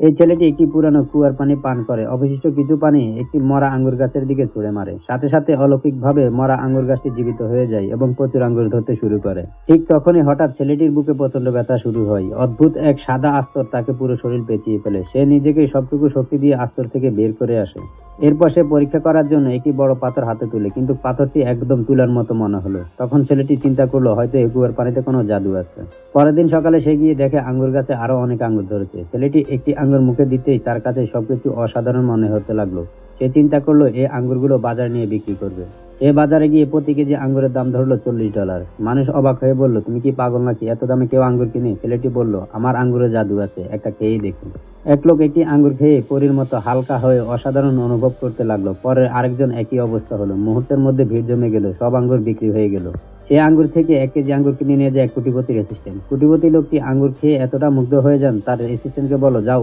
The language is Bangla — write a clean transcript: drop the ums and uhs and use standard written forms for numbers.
এই ছেলেটি একটি পুরানো কুয়ার পানি পান করে। অবশিষ্ট কিছু পানি একটি মরা আঙ্গুর গাছের দিকে ছুঁড়ে মারে। সাথে সাথে অলৌকিকভাবে মরা আঙ্গুর গাছটি জীবিত হয়ে যায় এবং প্রচুর আঙ্গুর ধরতে শুরু করে। ঠিক তখনই হঠাৎ ছেলেটির বুকে প্রচন্ড ব্যথা শুরু হয়। অদ্ভুত এক সাদা আস্তর তাকে পুরো শরীর পেঁচিয়ে ফেলে। সে নিজেকে সবটুকু শক্তি দিয়ে আস্তর থেকে বের করে আসে। এরপর সে পরীক্ষা করার জন্য একটি বড় পাথর হাতে তুলে, কিন্তু পাথরটি একদম তুলার মতো মনে হলো। তখন ছেলেটি চিন্তা করলো হয়তো এই কুয়ার পানিতে কোনো জাদু আছে। পরের দিন সকালে সে গিয়ে দেখে আঙ্গুর গাছে আরো অনেক আঙ্গুর ধরেছে। ছেলেটি একটি আঙ্গুর মুখে দিতেই তার কাছে সবকিছু অসাধারণ মনে হতে লাগলো। সে চিন্তা করলো এই আঙ্গুরগুলো বাজারে নিয়ে বিক্রি করবে। সে বাজারে গিয়ে প্রতি কেজি আঙ্গুরের দাম ধরলো $40। মানুষ অবাক হয়ে বলল, তুমি কি পাগল নাকি? এত দামে কেউ আঙ্গুর কিনে? ছেলেটি বলল, আমার আঙ্গুরে জাদু আছে, একটা খেয়েই দেখুন। এক লোক একটি আঙ্গুর খেয়ে পরীর মতো হালকা হয়ে অসাধারণ অনুভব করতে লাগলো। পরে আরেকজন একই অবস্থা হলো। মুহূর্তের মধ্যে ভিড় জমে গেল, সব আঙ্গুর বিক্রি হয়ে গেল। সে আঙ্গুর থেকে 1 কেজি আঙ্গুর কিনে নিয়ে যায় এক কোটিপতির অ্যাসিস্ট্যান্ট। কোটিপতি লোকটি আঙ্গুর খেয়ে এতটা মুগ্ধ হয়ে যান, তার অ্যাসিস্ট্যান্টকে বলল, যাও